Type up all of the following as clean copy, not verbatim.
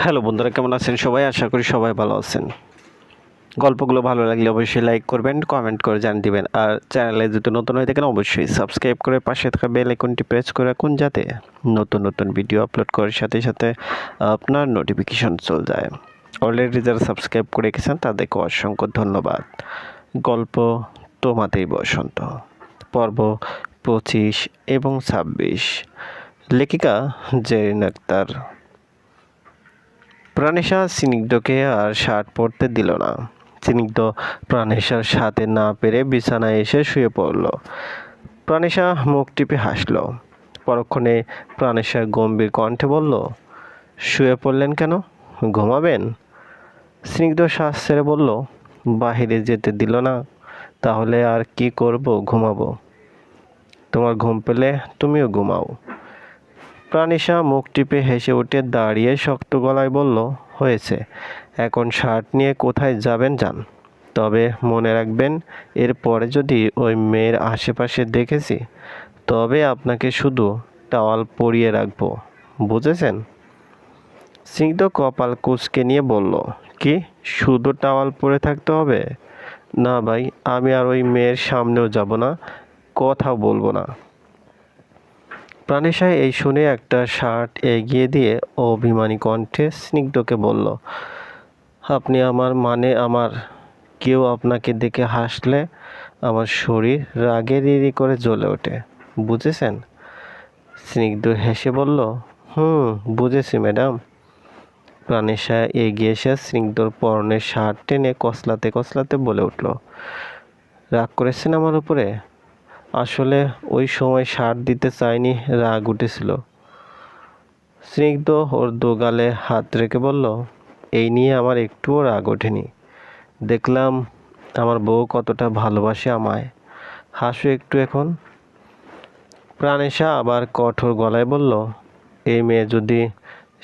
Hello বন্ধুরা, কেমন আছেন সবাই? আশা করি সবাই ভালো আছেন। গল্পগুলো ভালো লাগলে অবশ্যই লাইক করবেন, কমেন্ট করে জানিয়ে দিবেন। আর চ্যানেলে যদি নতুন হয়ে থাকেন অবশ্যই সাবস্ক্রাইব করে পাশে থাকা বেল আইকনটি প্রেস করে রাখুন, যাতে নতুন নতুন ভিডিও আপলোড করার সাথে সাথে আপনার নোটিফিকেশন চলে যায়। অলরেডি যারা সাবস্ক্রাইব করে রেখেছেন তাদেরকে অসংখ্য ধন্যবাদ। গল্প তোমাতেই বসন্ত, পর্ব 25 এবং 26। লেখিকা জেরিন আক্তার। প্রাণেশা স্নিগ্ধকে আর শার্ট পরতে দিল না। স্নিগ্ধ প্রাণেশার সাথে না পেরে বিছানায় এসে শুয়ে পড়ল। প্রাণেশা মুখ টিপে হাসল। পরক্ষণে প্রাণেশা গম্ভীর কণ্ঠে বলল, শুয়ে পড়লেন কেন? ঘুমাবেন? স্নিগ্ধ শ্বাস ছেড়ে বলল, বাহিরে যেতে দিল না, তাহলে আর কি করব? ঘুমাবো। তোমার ঘুম পেলে তুমিও ঘুমাও। প্রাণেশা মুখ টিপে হেসে উঠে দাঁড়িয়ে শক্ত গলায় বলল, হয়েছে, এখন শার্ট নিয়ে কোথায় যাবেন যান, তবে মনে রাখবেন এরপরে যদি ওই মেয়ের আশেপাশে দেখেছি তবে আপনাকে শুধু টাওয়াল পরিয়ে রাখবো, বুঝেছেন? স্নিগ্ধ কপাল কুঁচকে নিয়ে বলল, কি শুধু টাওয়াল পরে থাকতে হবে? না ভাই, আমি আর ওই মেয়ের সামনেও যাব না, কথাও বলবো না। প্রাণেশা এই শুনে একটা শার্ট এগিয়ে দিয়ে অভিমানী কণ্ঠে স্নিগ্ধকে বলল, আপনি আমার কেউ আপনাকে দেখে হাসলে আমার শরীর রাগে রিরি করে জ্বলে ওঠে, বুঝেছেন? স্নিগ্ধ হেসে বলল, বুঝেছি ম্যাডাম। প্রাণেশা এগিয়ে এসে স্নিগ্ধর পরনের শার্ট টেনে কসলাতে কসলাতে বলে উঠল, রাগ করেছেন আমার উপরে? আসলে ওই সময় শার্ট দিতে চাইনি, রাগ উঠেছিল। স্নিগ্ধ ওর দোগালে হাত রেখে বলল, এই নিয়ে আমার একটুও রাগ ওঠেনি। দেখলাম আমার বউ কতটা ভালোবাসে আমায়, হাসো একটু এখন। প্রাণেশা আবার কঠোর গলায় বলল, এই মেয়ে যদি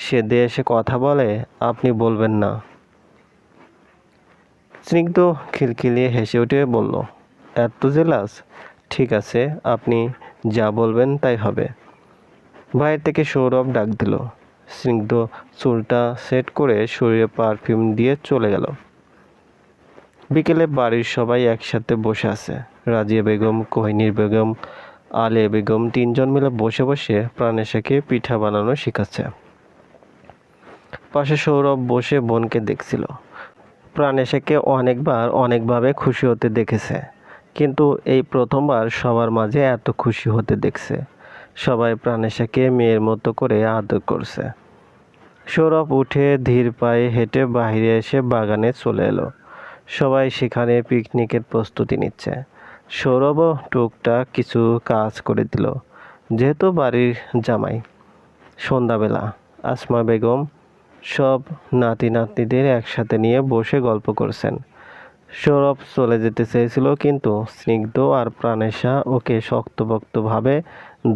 সেদে এসে কথা বলে আপনি বলবেন না। স্নিগ্ধ খিলখিলিয়ে হেসে উঠে বলল, এত জেলাস? ঠিক আছে, আপনি যা বলবেন তাই হবে। বাইরে থেকে সৌরভ ডাক দিল। স্নিগ্ধ চুলটা সেট করে শরীরে পারফিউম দিয়ে চলে গেল। বিকেলে বাড়ির সবাই একসাথে বসে আছে। রাজিয়া বেগম, কোহিনীর বেগম, আলিয়া বেগম তিনজন মিলে বসে বসে প্রাণেশাকে পিঠা বানানো শেখাচ্ছে। পাশে সৌরভ বসে বোনকে দেখছিল। প্রাণেশাকে অনেকবার অনেকভাবে খুশি হতে দেখেছে, কিন্তু এই প্রথমবার সবার মাঝে এত খুশি হতে দেখছে। সবাই প্রাণেশাকে মেয়ের মতো করে আদর করছে। সৌরভ উঠে ধীর পায়ে হেঁটে বাইরে এসে বাগানে চলে এলো। সবাই সেখানে পিকনিকের প্রস্তুতি নিচ্ছে। সৌরভও টুকটাক কিছু কাজ করে দিল, যেহেতু বাড়ির জামাই। সন্ধ্যাবেলা আসমা বেগম সব নাতি নাতনিদের একসাথে নিয়ে বসে গল্প করছেন। সৌরভ চলে যেতে চেয়েছিল, কিন্তু স্নিগ্ধ আর প্রাণেশা ওকে শক্তপোক্তভাবে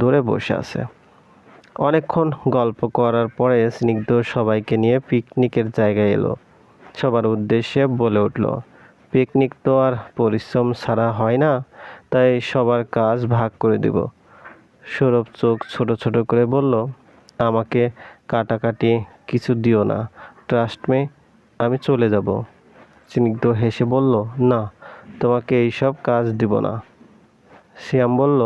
ধরে বসে আছে। অনেকক্ষণ গল্প করার পরে স্নিগ্ধ সবাইকে নিয়ে পিকনিকের জায়গায় এলো। সবার উদ্দেশ্যে বলে উঠল, পিকনিক তো আর পরিশ্রম ছাড়া হয় না, তাই সবার কাজ ভাগ করে দিব। সৌরভ চোখ ছোট ছোট করে বলল, আমাকে কাটাকাটি কিছু দিও না, ট্রাস্ট মি, আমি চলে যাব। স্নিগ্ধ হেসে বলল, না, তোমাকে এইসব কাজ দিব না। শ্যাম বলল,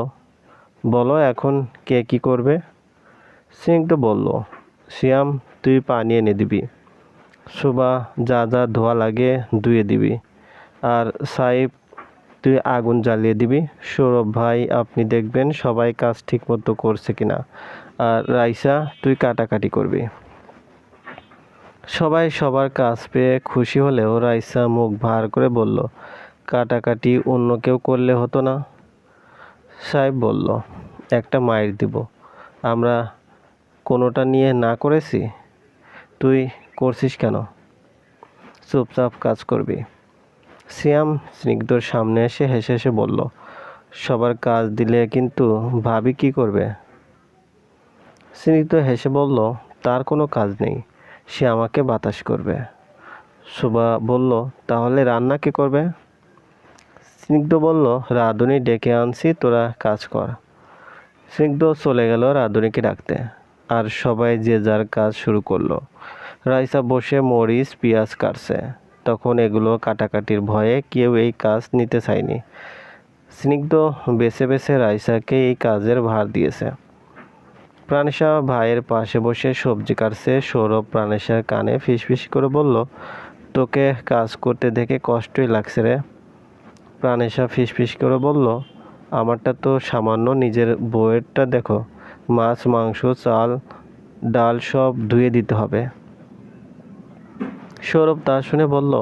বলো এখন কে কি করবে? স্নিগ্ধ বলল, শ্যাম, তুই পানি এনে দিবি, শোভা যা যা ধোয়া লাগে ধুয়ে দিবি, আর সাইব তুই আগুন জ্বালিয়ে দিবি। সৌরভ ভাই, আপনি দেখবেন সবাই কাজ ঠিক মতো করছে কিনা, আর রাইসা তুই কাটাকাটি করবি। সবাই সবার কাজ পেয়ে খুশি হলেও রাইসা মুখ ভার করে বলল, কাটাকাটি অন্য কেউ করলে হতো না? সাহেব বলল, একটা মাইর দিব, আমরা কোনোটা নিয়ে না করেছি, তুই করছিস কেন? চুপচাপ কাজ করবি। শ্যাম স্নিগ্ধর সামনে এসে হেসে হেসে বলল, সবার কাজ দিলে কিন্তু ভাবি কি করবে? স্নিগ্ধ হেসে বলল, তার কোনো কাজ নেই, সে আমাকে বাতাস করবে। শোভা বলল, তাহলে রান্না কে করবে? স্নিগ্ধ বলল, রাঁধুনি ডেকে আনছি, তোরা কাজ কর। স্নিগ্ধ চলে গেল রাঁধুনিকে ডাকতে, আর সবাই যে যার কাজ শুরু করলো। রাইসা বসে মরিচ পেঁয়াজ কাটছে। তখন এগুলো কাটাকাটির ভয়ে কেউ এই কাজ নিতে চায়নি। স্নিগ্ধ বেছে বেছে রাইসাকে এই কাজের ভার দিয়েছে। প্রাণেশা ভাইয়ের পাশে বসে সবজি কাটছে। সৌরভ প্রাণেশার কানে ফিসফিস করে বলল, তোকে কাজ করতে দেখে কষ্টই লাগছে রে। প্রাণেশা ফিসফিস করে বলল, আমারটা তো সামান্য, নিজের বউয়েরটা দেখো, মাছ মাংস চাল ডাল সব ধুয়ে দিতে হবে। সৌরভ তা শুনে বলল,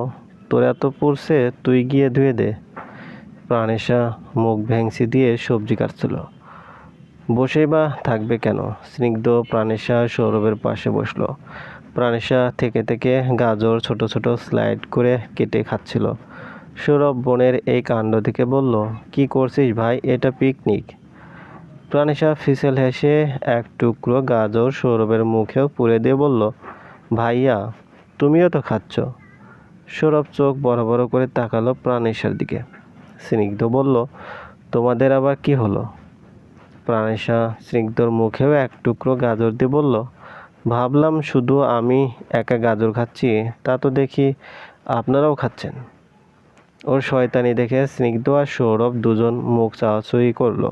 তোর এত পুড়ছে, তুই গিয়ে ধুয়ে দে। প্রাণেশা মুখ ভেংচি দিয়ে সবজি কাটছিল। বসেই বা থাকবে কেন? স্নিগ্ধ প্রাণেশা সৌরভের পাশে বসলো। প্রাণেশা থেকে থেকে গাজর ছোট ছোট স্লাইড করে কেটে খাচ্ছিল। সৌরভ বোনের এই কাণ্ড দেখে বলল, কি করছিস ভাই, এটা পিকনিক। প্রাণেশা ফিসেল হেসে এক টুকরো গাজর সৌরভের মুখেও পুরে দিয়ে বলল, ভাইয়া তুমিও তো খাচ্ছ। সৌরভ চোখ বড় বড় করে তাকালো প্রাণেশার দিকে। স্নিগ্ধ বলল, তোমাদের আবার কি হলো? প্রাণেশা স্নিগ্ধর মুখেও এক টুকরো গাজর দিয়ে বলল, ভাবলাম শুধু আমি একা গাজর খাচ্ছি, তা তো দেখি আপনারাও খাচ্ছেন। ওর শয়তানি দেখে স্নিগ্ধ আর সৌরভ দুজন মুখ চাওয়াচুই করলো।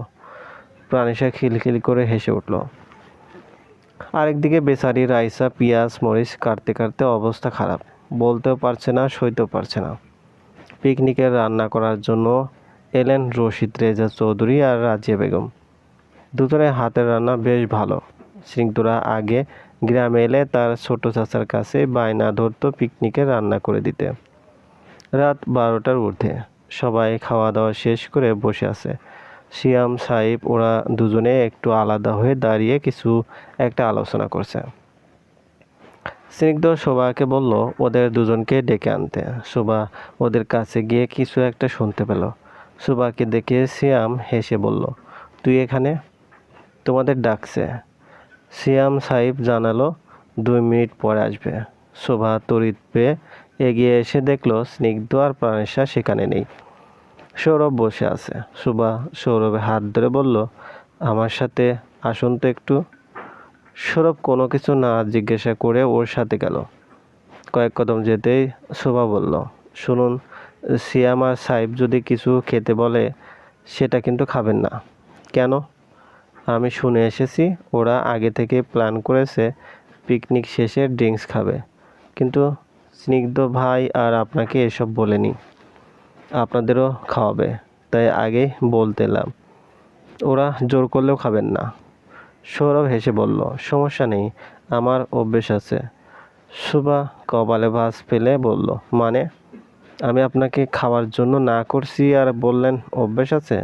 প্রাণেশা খিলখিল করে হেসে উঠল। আরেকদিকে বেচারি রাইসা পেঁয়াজ মরিচ কাটতে কাটতে অবস্থা খারাপ, বলতেও পারছে না, সইতেও পারছে না। পিকনিকের রান্না করার জন্য এলেন রশিদ রেজা চৌধুরী আর রাজিয়া বেগম। দুজনের হাতের রান্না বেশ ভালো। স্নিগ্ধরা আগে গ্রামে এলে তার ছোট চাচার কাছে বায়না ধরতো পিকনিকে রান্না করে দিতে। রাত 12টার ঊর্ধ্বে সবাই খাওয়া দাওয়া শেষ করে বসে আছে। সিয়াম সাহেব ওরা দুজনে একটু আলাদা হয়ে দাঁড়িয়ে কিছু একটা আলোচনা করছে। স্নিগ্ধ শোভাকে বলল ওদের দুজনকে ডেকে আনতে। শোভা ওদের কাছে গিয়ে কিছু একটা শুনতে পেল। শোভাকে দেখে সিয়াম হেসে বলল, তুই এখানে? তোমাদের ডাকছে। সিয়াম সাহেব জানালো 2 মিনিট পরে আসবে। শোভা তড়িৎ পেয়ে এগিয়ে এসে দেখলো স্নিগ্ধ আর প্রাণেশা সেখানে নেই। সৌরভ বসে আছে। শোভা সৌরভের হাত ধরে বলল, আমার সাথে আসুন তো একটু। সৌরভ কোনো কিছু না জিজ্ঞাসা করে ওর সাথে গেল। কয়েক কদম যেতেই শোভা বলল, শুনুন, সিয়াম আর সাহেব যদি কিছু খেতে বলে সেটা কিন্তু খাবেন না। কেন? আমি শুনে এসেছি ওরা আগে থেকে প্ল্যান করেছে পিকনিক শেষে ড্রিঙ্কস খাবে, কিন্তু স্নিগ্ধ ভাই আর আপনাকে এসব বলেনি, আপনাদেরও খাওয়াবে, তাই আগেই বলতে এলাম। ওরা জোর করলেও খাবেন না। সৌরভ হেসে বলল, সমস্যা নেই, আমার অভ্যেস আছে। শোভা কপালে ভাঁজ ফেলে বলল, মানে? আমি আপনাকে খাওয়ার জন্য না করছি আর বললেন অভ্যেস আছে?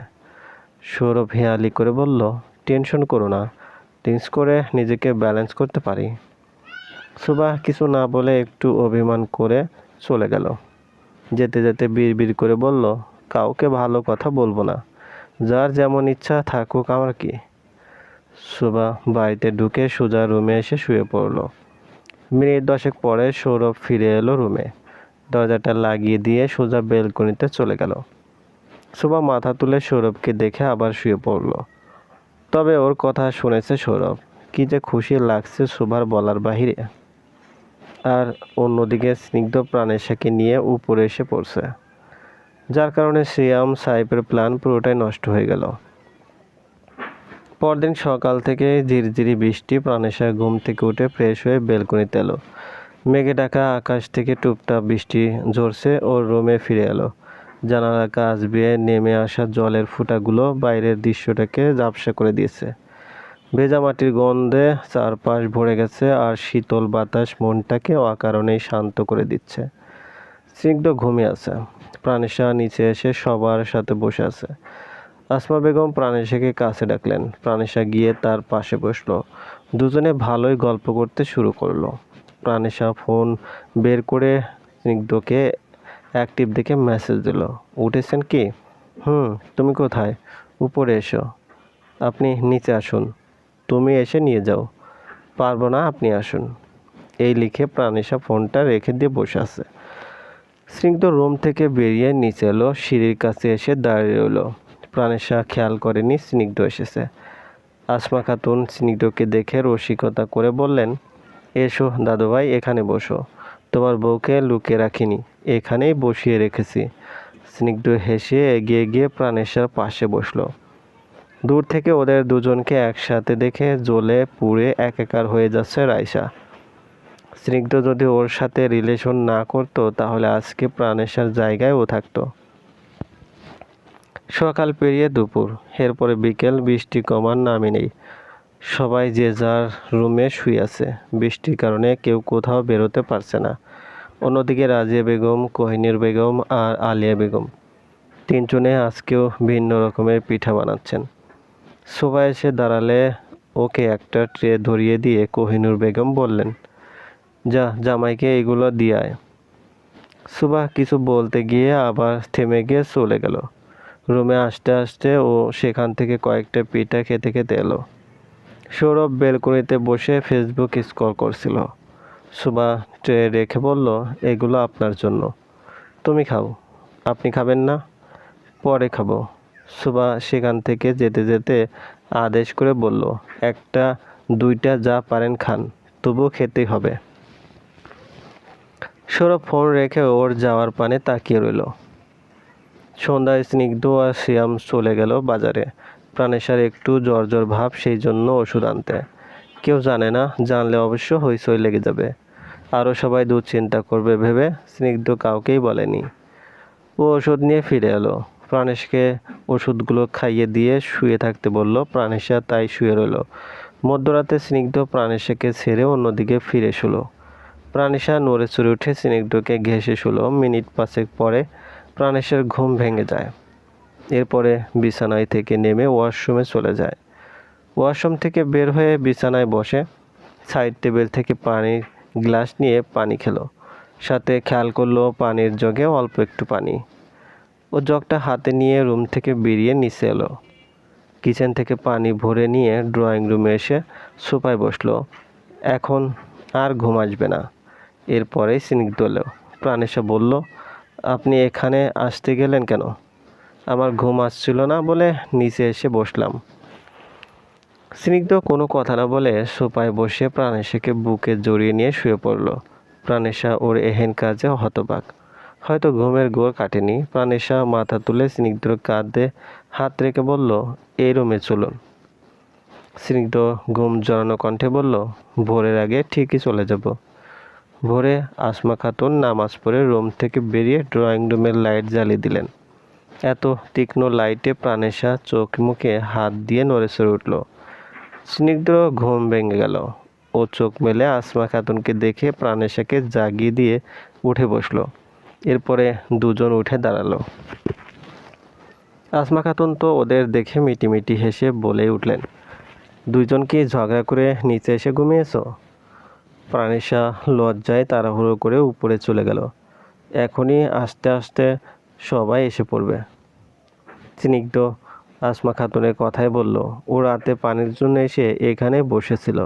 সৌরভ হেয়ালি করে বলল, টেনশন করো না, ড্রিঙ্কস করে নিজেকে ব্যালেন্স করতে পারি। শোভা কিছু না বলে একটু অভিমান করে চলে গেল। যেতে যেতে বিড়বিড় করে বলল, কাউকে ভালো কথা বলবো না, যার যেমন ইচ্ছা থাকুক, আমার কি। শোভা বাড়িতে ঢুকে সোজা রুমে এসে শুয়ে পড়ল। মিনিট 10 পরে সৌরভ ফিরে এলো রুমে। দরজাটা লাগিয়ে দিয়ে সোজা বেলকনিতে চলে গেল। শোভা মাথা তুলে সৌরভকে দেখে আবার শুয়ে পড়ল। তবে ওর কথা শুনেছে সৌরভ, কি যে খুশি লাগছে শোভার বলার বাহিরে। আর অন্যদিকে স্নিগ্ধ প্রাণেশাকে নিয়ে উপরে এসে পড়ছে, যার কারণে সিয়াম সাহেবের প্ল্যান পুরোটাই নষ্ট হয়ে গেল। পরদিন সকাল থেকে ঝিরঝিরি বৃষ্টি। প্রাণেশা ঘুম থেকে উঠে ফ্রেশ হয়ে বেলকনিতে এলো। মেঘে ঢাকা আকাশ থেকে টুপটাপ বৃষ্টি ঝরছে। ওর রুমে ফিরে এলো। জানালার কাছ বেয়ে নেমে আসা জলের ফোঁটাগুলো বাইরের দৃশ্যটাকে ঝাপসা করে দিয়েছে। ভেজা মাটির গন্ধে চারপাশ ভরে গেছে, আর শীতল বাতাস মনটাকে অকারণেই শান্ত করে দিচ্ছে। স্নিগ্ধ ঘুমিয়ে আছে। প্রাণেশা নিচে এসে সবার সাথে বসে আছে। আসমা বেগম প্রাণেশাকে কাছে ডাকলেন। প্রাণেশা গিয়ে তার পাশে বসলো। দুজনে ভালোই গল্প করতে শুরু করলো। প্রাণেশা ফোন বের করে স্নিগ্ধকে অ্যাক্টিভ দেখে মেসেজ দিল, উঠেছেন কি? তুমি কোথায়? উপরে এসো। আপনি নিচে আসুন। তুমি এসে নিয়ে যাও। পারবো না, আপনি আসুন। এই লিখে প্রাণেশা ফোনটা রেখে দিয়ে বসে আছে। স্নিগ্ধ রুম থেকে বেরিয়ে নিচে এলো। সিঁড়ির কাছে এসে দাঁড়িয়ে রইল। প্রাণেশা খেয়াল করেনি স্নিগ্ধ এসেছে। আসমা খাতুন স্নিগ্ধকে দেখে রসিকতা করে বললেন, এসো দাদুভাই, এখানে বসো। তোমার বউকে লুকিয়ে রাখিনি, এখানেই বসিয়ে রেখেছি। স্নিগ্ধ হেসে এগিয়ে গিয়ে প্রাণেশার পাশে বসলো। দূর থেকে ওদের দুজনকে একসাথে দেখে জ্বলে পুড়ে একাকার হয়ে যাচ্ছে রাইসা। স্নিগ্ধ যদি ওর সাথে রিলেশন না করতো তাহলে আজকে প্রাণেশার জায়গায় ও থাকতো। সকাল পেরিয়ে দুপুর, এরপরে বিকেল, বৃষ্টি কমার নামই নেই। সবাই যে যার রুমে শুয়ে আছে, বৃষ্টির কারণে কেউ কোথাও বেরোতে পারছে না। অন্যদিকে রাজিয়া বেগম, কোহিনূর বেগম আর আলিয়া বেগম তিনজনে আজকেও ভিন্ন রকমের পিঠা বানাচ্ছেন। সোফায় এসে দাঁড়ালে ওকে একটা ট্রে ধরিয়ে দিয়ে কোহিনূর বেগম বললেন, যা জামাইকে এগুলো দিয়ে আয়। সুবাহ কিছু বলতে গিয়ে আবার থেমে গিয়ে চলে গেল। রুমে আসতে আসতে ও সেখান থেকে কয়েকটা পিঠা খেতে খেতে এলো। সৌরভ বেলকনিতে বসে ফেসবুক স্ক্রল করছিল। সুবাহ ট্রে রেখে বলল, এগুলো আপনার জন্য, তুমি খাও। আপনি খাবেন না? পরে খাবো। সুবাহ সেখান থেকে যেতে যেতে আদেশ করে বলল, একটা দুইটা যা পারেন খান, তবুও খেতেই হবে। সৌরভ ফোন রেখে ওর যাওয়ার পানে তাকিয়ে রইল। সন্ধ্যায় স্নিগ্ধ আর শ্যাম চলে গেল বাজারে। প্রাণেশার একটু জ্বর জ্বর ভাব, সেই জন্য ওষুধ আনতে। কেউ জানে না, জানলে অবশ্য হইচই লেগে যাবে। আরও সবাই দুশ্চিন্তা করবে ভেবে স্নিগ্ধ কাউকেই বলেনি। ও ওষুধ নিয়ে ফিরে এলো। প্রাণেশকে ওষুধগুলো খাইয়ে দিয়ে শুয়ে থাকতে বলল। প্রাণেশা তাই শুয়ে রইল। মধ্যরাতে স্নিগ্ধ প্রাণেশাকে ছেড়ে অন্যদিকে ফিরে শুলো। প্রাণেশা নড়ে চড়ে উঠে স্নিগ্ধকে ঘেঁষে শুলো। মিনিট পাঁচেক পরে প্রাণেশার ঘুম ভেঙে যায়। এরপরে বিছানায় থেকে নেমে ওয়াশরুমে চলে যায়। ওয়াশরুম থেকে বের হয়ে বিছানায় বসে সাইড টেবিল থেকে পানির গ্লাস নিয়ে পানি খেলো। সাথে খেয়াল করলো পানির জগে অল্প একটু পানি। ও জগটা হাতে নিয়ে রুম থেকে বেরিয়ে নিচে এলো। কিচেন থেকে পানি ভরে নিয়ে ড্রয়িং রুমে এসে সোফায় বসলো। এখন আর ঘুম আসবে না। এরপরেই স্নিগ্ধ এলো। প্রাণেশা বলল, আপনি এখানে আসতে গেলেন কেন? আমার ঘুম আসছিল না বলে নিচে এসে বসলাম। স্নিগ্ধ কোনো কথা না বলে সোফায় বসে প্রাণেশাকে বুকে জড়িয়ে নিয়ে শুয়ে পড়ল। প্রাণেশা ওর এহেন কাজে হতবাক। হয়তো ঘুমের ঘোর কাটেনি। প্রাণেশা মাথা তুলে স্নিগ্ধর কাঁধে হাত রেখে বলল, এই রুমে চলুন। স্নিগ্ধ ঘুম জড়ানো কণ্ঠে বলল, ভোরের আগে ঠিকই চলে যাব। ভোরে আসমা খাতুন নামাজ পড়ে রুম থেকে বেরিয়ে ড্রয়িং রুমের লাইট জ্বালিয়ে দিলেন। এত তীক্ষ্ণ লাইটে প্রাণেশা চোখ মুখে হাত দিয়ে নড়ে চড়ে উঠল। স্নিগ্ধ ঘুম ভেঙে গেল। ও চোখ মেলে আসমা খাতুনকে দেখে প্রাণেশাকে জাগিয়ে দিয়ে উঠে বসলো। এরপরে দুজন উঠে দাঁড়ালো। আসমা খাতুন তো ওদের দেখে মিটিমিটি হেসে বলে উঠলেন, দুইজন কি ঝগড়া করে নিচে এসে ঘুমিয়েছ? প্রাণেশা লজ্জায় তাড়াহুড়ো করে উপরে চলে গেল। এখনই আস্তে আস্তে সবাই এসে পড়বে। স্নিগ্ধ আসমা খাতুনের কথাই বলল, ও রাতে পানির জন্য এসে এখানে বসেছিল।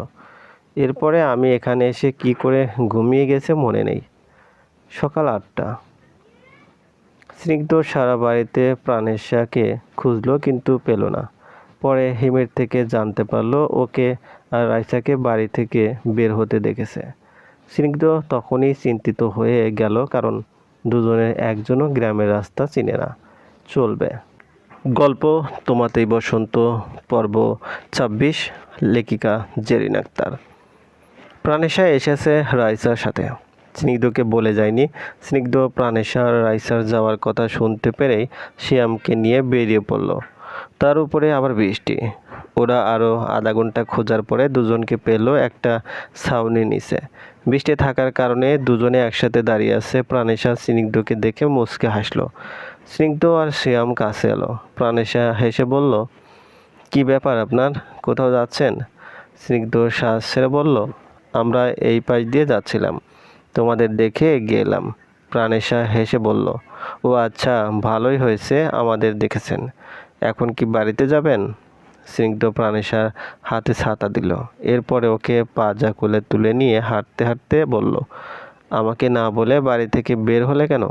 এরপরে আমি এখানে এসে কি করে ঘুমিয়ে গেছে মনে নেই। সকাল 8টা। স্নিগ্ধ সারা বাড়িতে প্রাণেশাকে খুঁজলো কিন্তু পেল না। পরে হিমের থেকে জানতে পারলো ওকে আর রাইসাকে বাড়ি থেকে বের হতে দেখেছে। স্নিগ্ধ তখনই চিন্তিত হয়ে গেল, কারণ দুজনের একজনও গ্রামের রাস্তা চিনে না। চলবে। গল্প তোমাতেই বসন্ত, পর্ব 26, লেখিকা জেরিন আক্তার। প্রাণেশা এসেছে রাইসার সাথে। স্নিগ্ধকে বলে যায়নি। স্নিগ্ধ প্রাণেশা আর রাইসার যাওয়ার কথা শুনতে পেরেই শ্যামকে নিয়ে বেরিয়ে পড়ল। তার উপরে আবার বৃষ্টি। ওরা আরও আধা ঘন্টা খোঁজার পরে দুজনকে পেল একটা ছাউনির নিচে। বৃষ্টি থাকার কারণে দুজনে একসাথে দাঁড়িয়ে আছে। প্রাণেশা স্নিগ্ধকে দেখে মুচকে হাসলো। স্নিগ্ধ আর শ্যাম কাছে এলো। প্রাণেশা হেসে বলল, কি ব্যাপার আপনার, কোথাও যাচ্ছেন? স্নিগ্ধ শ্বাস ছেড়ে বলল, আমরা এই পাশ দিয়ে যাচ্ছিলাম, তোমাদের দেখে এগিয়ে এলাম। প্রাণেশা হেসে বলল, ও আচ্ছা, ভালোই হয়েছে আমাদের দেখেছেন। এখন কি বাড়িতে যাবেন? স্নিগ্ধ প্রাণেশার হাতে ছাতা দিল। এরপরে ওকে পাজা কোলে তুলে নিয়ে হাঁটতে হাঁটতে বলল, আমাকে না বলে বাড়ি থেকে বের হলে কেন?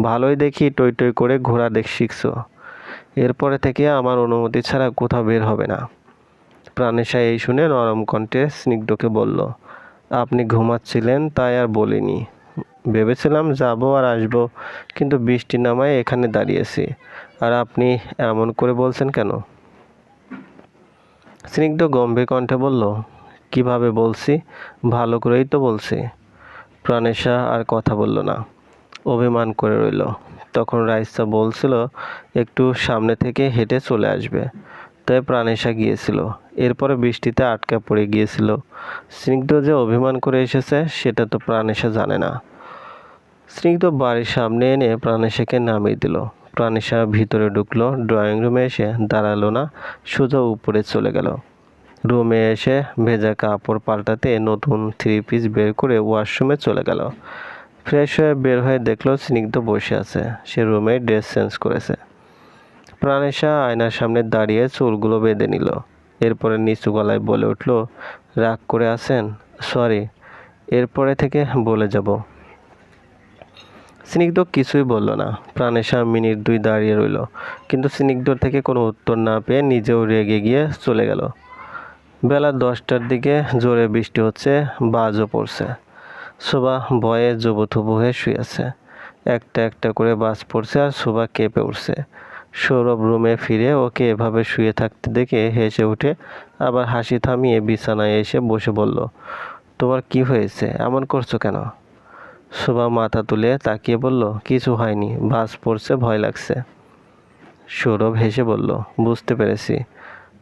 ভালোই দেখি টই টই করে ঘোরা শিখছো। এরপরে থেকে আমার অনুমতি ছাড়া কোথাও বের হবে না। প্রাণেশা এই শুনে নরম কণ্ঠে স্নিগ্ধকে বলল, আপনি ঘুমাচ্ছিলেন তাই আর বলিনি। ভেবেছিলাম যাবো আর আসবো, কিন্তু বৃষ্টি নামায় এখানে দাঁড়িয়েছি। আর আপনি এমন করে বলছেন কেন? স্নিগ্ধ গম্ভীর কণ্ঠে বলল, কিভাবে বলছি? ভালো করেই তো বলছি। প্রাণেশা আর কথা বলল না, অভিমান করে রইল। তখন রাইসা বলছিল একটু সামনে থেকে হেঁটে চলে আসবে, তাই প্রাণেশা গিয়েছিল। এরপরে বৃষ্টিতে আটকা পড়ে গিয়েছিল। স্নিগ্ধ যে অভিমান করে এসেছে সেটা তো প্রাণেশা জানে না। স্নিগ্ধ বাড়ির সামনে এনে প্রাণেশাকে নামিয়ে দিল। প্রাণেশা ভিতরে ঢুকলো, ড্রয়িং রুমে এসে দাঁড়ালো না, সোজা উপরে চলে গেল। রুমে এসে ভেজা কাপড় পাল্টাতে নতুন 3 পিস বের করে ওয়াশরুমে চলে গেল। ফ্রেশ হয়ে বের হয়ে দেখলো স্নিগ্ধ বসে আছে। সে রুমে ড্রেস চেঞ্জ করেছে। প্রাণেশা আয়নার সামনে দাঁড়িয়ে চুলগুলো বেঁধে নিল। এরপরে নিচু গলায় বলে উঠল, রাগ করে আছেন? সরি, এরপরে থেকে বলে যাব। স্নিগ্ধ কিছুই বলল না। প্রাণেশা মিনিট 2 দাঁড়িয়ে রইল, কিন্তু স্নিগ্ধর থেকে কোনো উত্তর না পেয়ে নিজেও রেগে গিয়ে চলে গেল। বেলা 10টার দিকে জোরে বৃষ্টি হচ্ছে, বাজও পড়ছে। শোভা ভয়ে জবুথবু হয়ে শুয়ে আছে। একটা একটা করে বাজ পড়ছে আর শোভা কেঁপে উঠছে। সৌরভ রুমে ফিরে ওকে এভাবে শুয়ে থাকতে দেখে হেসে উঠে আবার হাসি থামিয়ে বিছানায় এসে বসে বলল, তোমার কি হয়েছে? এমন করছো কেন? শোভা মাথা তুলে তাকিয়ে বলল, কিছু হয়নি, বাজ পড়ছে, ভয় লাগছে। সৌরভ হেসে বলল, বুঝতে পেরেছি।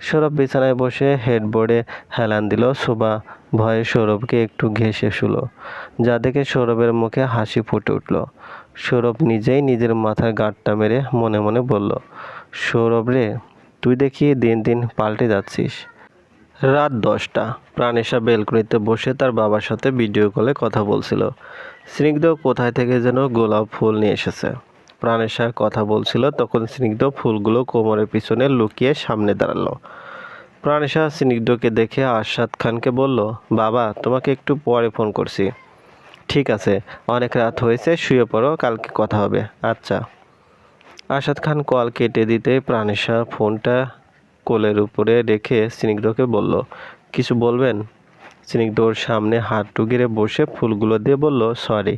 সৌরভ বিছানায় বসে হেডবোর্ডে হেলান দিল। শোভা ভয়ে সৌরভকে একটু ঘেঁষে শুলো, যা দেখে সৌরভের মুখে হাসি ফুটে উঠল। সৌরভ নিজেই নিজের মাথার গাঁটটা মেরে মনে মনে বলল, সৌরভ রে, তুই দেখি দিন দিন পাল্টে যাচ্ছিস। রাত 10টা। প্রাণেশা বেলকনিতে বসে তার বাবার সাথে ভিডিও কলে কথা বলছিল। স্নিগ্ধ কোথায় থেকে যেন গোলাপ ফুল নিয়ে এসেছে। প্রাণেশা কথা বলছিল, তখন স্নিগ্ধ ফুলগুলো কোমরের পিছনে লুকিয়ে সামনে দাঁড়ালো। প্রাণেশা স্নিগ্ধকে দেখে আরশাদ খানকে বলল, বাবা, তোমাকে একটু পরে ফোন করছি। ঠিক আছে, অনেক রাত হয়েছে, শুয়ে পড়ো, কালকে কথা হবে। আচ্ছা। আরশাদ খান কল কেটে দিতে প্রাণেশা ফোনটা কোলের উপরে রেখে স্নিগ্ধকে বলল, কিছু বলবেন? স্নিগ্ধ ওর সামনে হাঁটু গেড়ে বসে ফুলগুলো দিয়ে বলল, সরি।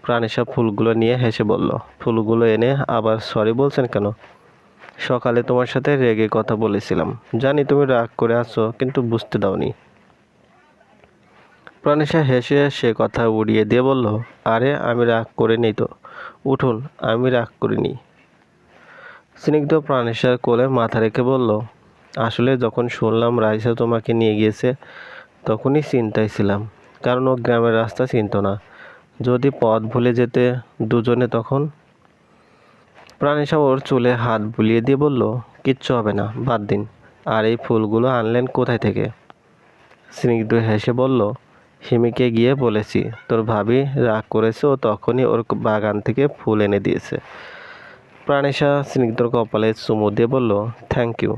প্রাণেশা ফুলগুলো নিয়ে হেসে বলল, ফুলগুলো এনে আবার সরি বলছেন কেন? সকালে তোমার সাথে রেগে কথা বলেছিলাম, জানি তুমি রাগ করে আছো, কিন্তু বুঝতে দাওনি। প্রাণেশা হেসে সে কথা উড়িয়ে দিয়ে বলল, আরে আমি রাগ করে নেই তো, উঠুন, আমি রাগ করিনি। স্নিগ্ধ প্রাণেশার কোলে মাথা রেখে বলল, আসলে যখন শুনলাম রাইসা তোমাকে নিয়ে গিয়েছে তখনই চিন্তায় ছিলাম, কারণ ও গ্রামের রাস্তা চিনত না। যদি পথ ভুলে যেতে দুজনে তখন। প্রাণেশা ওর চুলে হাত বুলিয়ে দিয়ে বলল, কিচ্ছু হবে না, বাদ দিন। আর এই ফুলগুলো আনলেন কোথায় থেকে? স্নিগ্ধ হেসে বলল, হিমিকে গিয়ে বলেছি তোর ভাবি রাগ করেছে, ও তখনই ওর বাগান থেকে ফুল এনে দিয়েছে। প্রাণেশা স্নিগ্ধর কপালে চুমু দিয়ে বলল, থ্যাংক ইউ।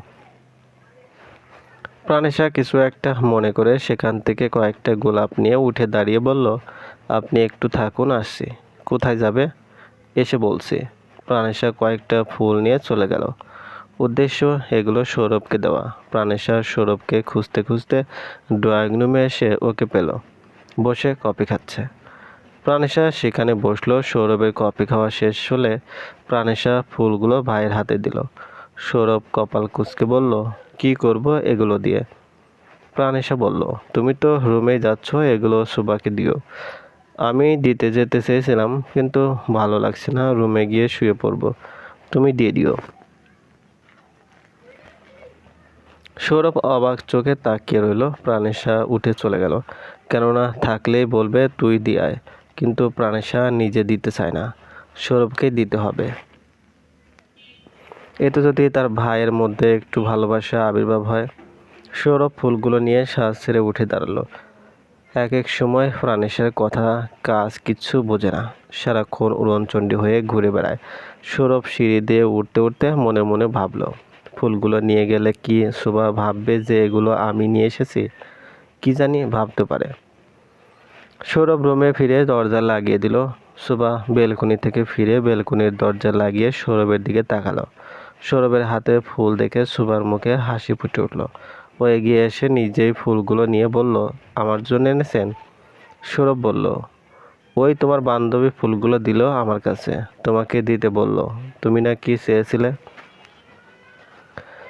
প্রাণেশা কিছু একটা মনে করে সেখান থেকে কয়েকটা গোলাপ নিয়ে উঠে দাঁড়িয়ে বলল, আপনি একটু থাকুন, আসছি। কোথায় যাবে? এসে বলছি। প্রাণেশা কয়েকটা ফুল নিয়ে চলে গেল। উদ্দেশ্য এগুলো সৌরভকে দেওয়া। প্রাণেশা সৌরভকে খুঁজতে খুঁজতে ড্রয়িং রুমে এসে ওকে পেল, বসে কফি খাচ্ছে। প্রাণেশা সেখানে বসলো। সৌরভের কফি খাওয়া শেষ হলে প্রাণেশা ফুলগুলো ভাইয়ের হাতে দিল। সৌরভ কপাল কুঁচকে বলল, কি করব এগুলো দিয়ে? প্রাণেশা বলল, তুমি তো রুমেই যাচ্ছ, এগুলো সুবাকে দিও। আমি দিতে যেতে চেয়েছিলাম, কিন্তু ভালো লাগছে না, রুমে গিয়ে শুয়ে পড়ব, তুমি দিয়ে দিও। সৌরভ অবাক চোখে তাকিয়ে রইল। প্রাণেশা উঠে চলে গেল। কেননা থাকলেই বলবে তুই দিয়ে আয়, কিন্তু প্রাণেশা নিজে দিতে চায় না, সৌরভকেই দিতে হবে। এতে যদি তার ভাইয়ের মধ্যে একটু ভালোবাসা আবির্ভাব হয়। সৌরভ ফুলগুলো নিয়ে শ্বাস ছেড়ে উঠে দাঁড়ালো। এক এক সময় প্রাণেশার কথা কাজ কিচ্ছু বোঝে না, সারাক্ষণ উড়নচণ্ডী হয়ে ঘুরে বেড়ায়। সৌরভ সিঁড়ি দিয়ে উঠতে উঠতে মনে মনে ভাবলো, ফুলগুলো নিয়ে গেলে কি শোভা ভাববে যে এগুলো আমি নিয়ে এসেছি? কি জানি ভাবতে পারে। সৌরভ রুমে ফিরে দরজা লাগিয়ে দিল। শোভা বেলকনি থেকে ফিরে বেলকনির দরজা লাগিয়ে সৌরভের দিকে তাকালো। সৌরভের হাতে ফুল দেখে শোভার মুখে হাসি ফুটে উঠল। ও এগিয়ে এসে নিজেই ফুলগুলো নিয়ে বলল, আমার জন্য এনেছেন? সৌরভ বলল, ওই তোমার বান্ধবী ফুলগুলো দিল আমার কাছে, তোমাকে দিতে বলল, তুমি না কি চেয়েছিলে?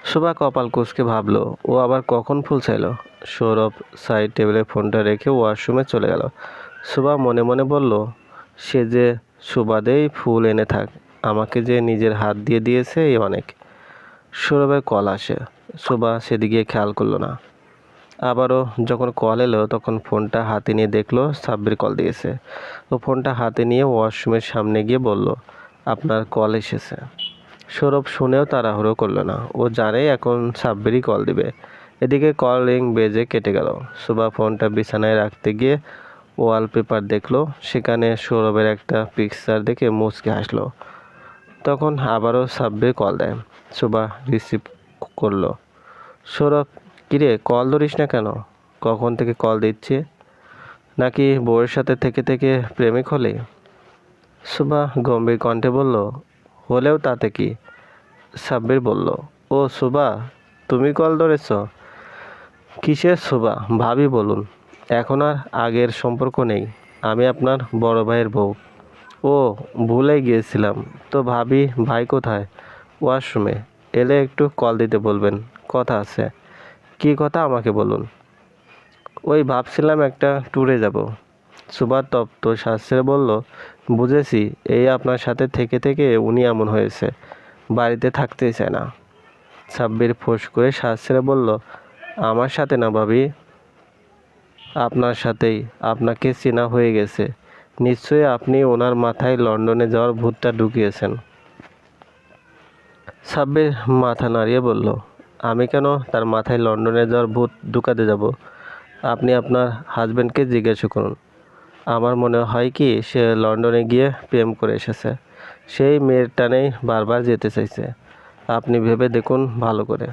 শোভা কপাল কুঁচকে ভাবলো, ও আবার কখন ফুল চাইলো। সৌরভ সাইড টেবিলে ফোনটা রেখে ওয়াশরুমে চলে গেল। শোভা মনে মনে বলল, সে যে সুবাদেই ফুল এনে থাক, আমাকে যে নিজের হাত দিয়ে দিয়েছে এই অনেক। সৌরভের কল আসে। শোভা সেদিকে খেয়াল করলো না। আবারও যখন কল এলো তখন ফোনটা হাতে নিয়ে দেখলো সাব্বির কল দিয়েছে। ও ফোনটা হাতে নিয়ে ওয়াশরুমের সামনে গিয়ে বলল, আপনার কল এসেছে। সৌরভ শুনেও তাড়াহুড়ো করলো না, ও জানে এখন সাব্বিরই কল দিবে। এদিকে কল রিং বেজে কেটে গেল। শোভা ফোনটা বিছানায় রাখতে গিয়ে ওয়ালপেপার দেখলো, সেখানে সৌরভের একটা পিকচার দেখে মুচকে হাসলো। তখন আবারও সাব্বির কল দেয়। শোভা রিসিভ করলো। সৌরভ, কিরে কল ধরিস না কেন? কখন থেকে কল দিচ্ছি? নাকি বউয়ের সাথে থেকে থেকে প্রেমিক হলি? শোভা গম্ভীর কণ্ঠে বলল, হলেও তাতে কি? সাব্বির বলল, ও শোভা, তুমি কল ধরেছ? কিসের শোভা? ভাবি বলুন। এখন আর আগের সম্পর্ক নেই, আমি আপনার বড় ভাইয়ের বউ। ও, ভুলে গিয়েছিলাম তো। ভাবি ভাই কোথায়? ওয়াশরুমে। এলে একটু কল দিতে বলবেন, কথা আছে। কী কথা আমাকে বলুন। ওই ভাবছিলাম একটা ট্যুরে যাব। সুভার তপ্ত শ্বাস ছেড়ে বলল, বুঝেছি, এই আপনার সাথে থেকে থেকে উনি এমন হয়েছে, বাড়িতে থাকতেই চায় না। সাব্বির ফোঁস করে শ্বাস ছেড়ে বলল, আমার সাথে না ভাবি, আপনার সাথেই। আপনাকে চেনা হয়ে গেছে। নিশ্চয়ই আপনি ওনার মাথায় লন্ডনে যাওয়ার ভূতটা ঢুকিয়েছেন। সাব্বির মাথা নাড়িয়ে বলল, আমি কেন তার মাথায় লন্ডনে যাওয়ার ভূত ঢুকাতে যাব? আপনি আপনার হাজব্যান্ডকে জিজ্ঞাসা করুন। আমার মনে হয় কি সে লন্ডনে গিয়ে প্রেম করে এসেছে, সেই মেয়ের টানেই বারবার যেতে চাইছে। আপনি ভেবে দেখুন ভালো করে।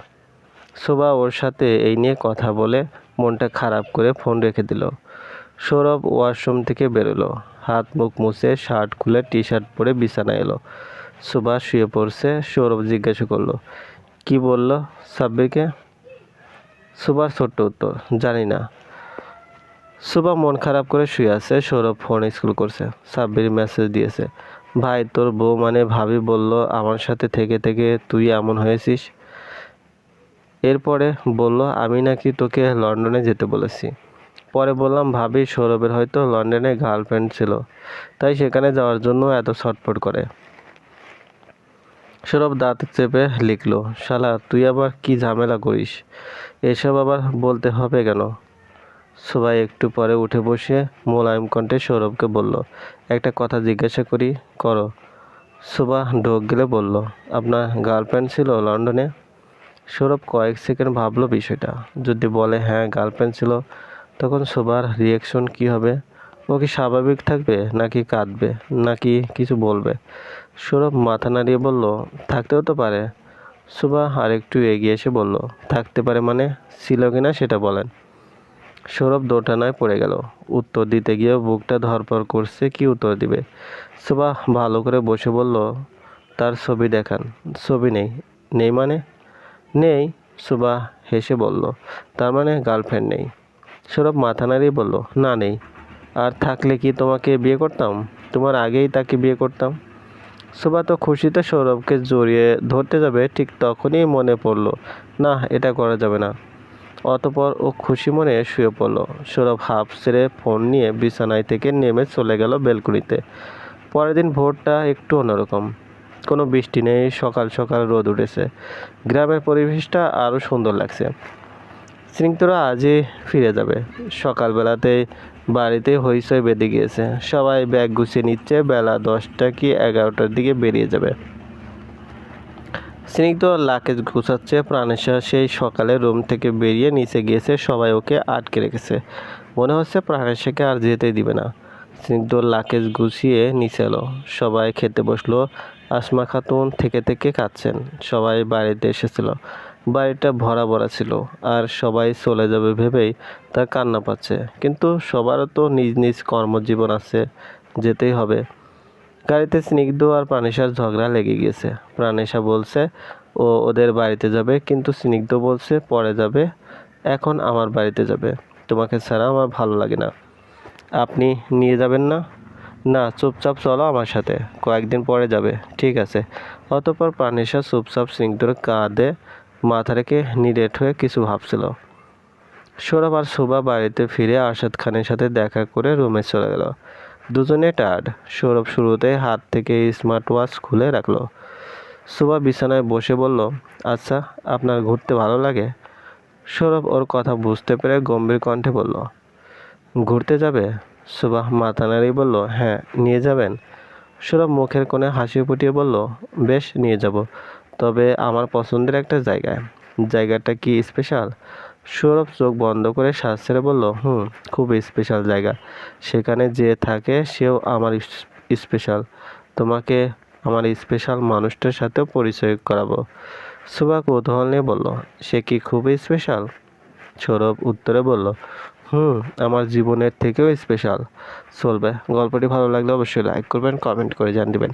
শোভা ওর সাথে এই নিয়ে কথা বলে মনটা খারাপ করে ফোন রেখে দিল। সৌরভ ওয়াশরুম থেকে বেরোলো, হাত মুখ মুছে শার্ট খুলে টি শার্ট পরে বিছানায় এলো। শোভা শুয়ে পড়ছে। সৌরভ জিজ্ঞাসা করলো, কি বলল সাব্বিরকে? শোভার ছোট্ট উত্তর, জানি না। শোভা মন খারাপ করে শুয়ে আছে। সৌরভ ফোন স্কুল করছে। সাব্বির মেসেজ দিয়েছে, ভাই তোর বউ মানে ভাবি বলল আমার সাথে থেকে থেকে তুই এমন হয়েছিস। এরপরে বলল আমি নাকি তোকে লন্ডনে যেতে বলেছি। পরে বললাম ভাবি সৌরভের হয়তো লন্ডনে গার্লফ্রেন্ড ছিল, তাই সেখানে যাওয়ার জন্য এত ছটফট করে। সৌরভ দাঁত চেপে লিখলো, শালা তুই আবার কি ঝামেলা করিস? এসব আবার বলতে হবে কেন? সবাই একটু পরে উঠে বসে মোলায়েম কণ্ঠে সৌরভকে বলল, একটা কথা জিজ্ঞাসা করি, করো। শোভা ঢোক গেলে বলল, আপনার গার্লফ্রেন্ড ছিল লন্ডনে? সৌরভ কয়েক সেকেন্ড ভাবলো বিষয়টা। যদি বলে হ্যাঁ গার্লফ্রেন্ড ছিল, তখন শোভার রিয়াকশন কি হবে? ও কি স্বাভাবিক থাকবে, নাকি কাঁদবে, নাকি কিছু বলবে? সৌরভ মাথা নাড়িয়ে বলল, থাকতেও তো পারে। শোভা আর একটু এগিয়ে এসে বলল, থাকতে পারে মানে? ছিল কিনা সেটা বলেন। সৌরভ দোটানায় পড়ে গেল। উত্তর দিতে গিয়ে বুকটা ধড়ফড় করছে, কি উত্তর দিবে? শোভা ভালো করে বসে বলল, তার ছবি দেখান। ছবি নেই। নেই মানে? নেই। শোভা হেসে বলল, তার মানে গার্লফ্রেন্ড নেই? সৌরভ মাথা নাড়িয়ে বলল, না নেই। আর থাকলে কি তোমাকে বিয়ে করতাম? তোমার আগেই তাকে বিয়ে করতাম। শোভা তো খুশিতে সৌরভকে জড়িয়ে ধরতে যাবে, ঠিক তখনই মনে পড়ল, না এটা করা যাবে না। অতঃপর ও খুশি মনে শুয়ে পড়ল। সৌরভ হাফ ছেড়ে ফোন নিয়ে বিছানায় থেকে নেমে চলে গেল বেলকনিতে। পরের দিন ভোরটা একটু অন্যরকম। কোনো বৃষ্টি নেই, সকাল সকাল রোদ উঠেছে। গ্রামের পরিবেশটা আরও সুন্দর লাগছে। স্নিগ্ধরা আজই ফিরে যাবে। সকালবেলাতেই বাড়িতে হইচই বেঁধে গিয়েছে। সবাই ব্যাগ গুছিয়ে নিচ্ছে, বেলা 10টা কি 11টার দিকে বেরিয়ে যাবে। স্নিগ্ধ লাকেজ গুছাচ্ছে। প্রাণেশা সেই সকালে রুম থেকে বেরিয়ে নিচে গিয়েছে, সবাই ওকে আটকে রেখেছে। মনে হচ্ছে প্রাণেশাকে আর যেতে দিবে না। স্নিগ্ধ লাকেজ গুছিয়ে নিচে এলো। সবাই খেতে বসলো। আসমা খাতুন থেকে থেকে কাঁদছেন। সবাই বাড়িতে এসেছিল, বাড়িটা ভরা ভরা ছিল, আর সবাই চলে যাবে ভেবেই তার কান্না পাচ্ছে। কিন্তু সবারও তো নিজ নিজ কর্মজীবন আছে, যেতেই হবে। গাড়িতে স্নিগ্ধ আর প্রাণেশার ঝগড়া লেগে গিয়েছে। প্রাণেশা বলছে ও ওদের বাড়িতে যাবে, কিন্তু স্নিগ্ধ বলছে পরে যাবে, এখন আমার বাড়িতে যাবে। তোমাকে ছাড়া আমার ভালো লাগে না। আপনি নিয়ে যাবেন না? না, চুপচাপ চলো আমার সাথে, কয়েকদিন পরে যাবে। ঠিক আছে। অতঃপর প্রাণেশা চুপচাপ স্নিগ্ধর কাঁধে মাথা রেখে নিরেট হয়ে কিছু ভাবছিল। সৌরভ আর সুভা বাড়িতে ফিরে আরশাদ খানের সাথে দেখা করে রুমে চলে গেল। দুজনে টায়ার্ড। সৌরভ শুরুতে হাত থেকে স্মার্ট ওয়াচ খুলে রাখলো। সুভা বিছানায় বসে বলল, আচ্ছা, আপনার ঘুরতে ভালো লাগে? সৌরভ ওর কথা বুঝতে পেরে গম্ভীর কণ্ঠে বলল, ঘুরতে যাবে? সুভা মাথা নাড়িয়ে বলল, হ্যাঁ, নিয়ে যাবেন? সৌরভ মুখের কোণে হাসি ফুটিয়ে বলল, বেশ, নিয়ে যাব, তবে আমার পছন্দের একটা জায়গায়। জায়গাটা কি স্পেশাল? সৌরভ চোখ বন্ধ করে শ্বাস ছেড়ে বলল, খুব স্পেশাল জায়গা। সেখানে যে থাকে সেও আমার স্পেশাল। তোমাকে আমার স্পেশাল মানুষটার সাথেও পরিচয় করাবো। সুভা কৌতূহল নিয়ে বলল, সে কি খুবই স্পেশাল? সৌরভ উত্তরে বলল, আমার জীবনের থেকেও স্পেশাল। চলবে। গল্পটি ভালো লাগলে অবশ্যই লাইক করবেন, কমেন্ট করে জানিয়ে দেবেন।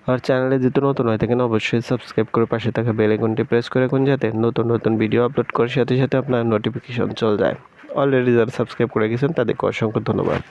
আর চ্যানেলে যদি নতুন হয়ে থাকেন অবশ্যই সাবস্ক্রাইব করে পাশে থাকা বেল আইকনটি প্রেস করে রাখুন, যাতে নতুন নতুন ভিডিও আপলোড করার সাথে সাথে আপনার নোটিফিকেশন চলে যায়। অলরেডি যারা সাবস্ক্রাইব করে গেছেন তাদেরকে অসংখ্য ধন্যবাদ।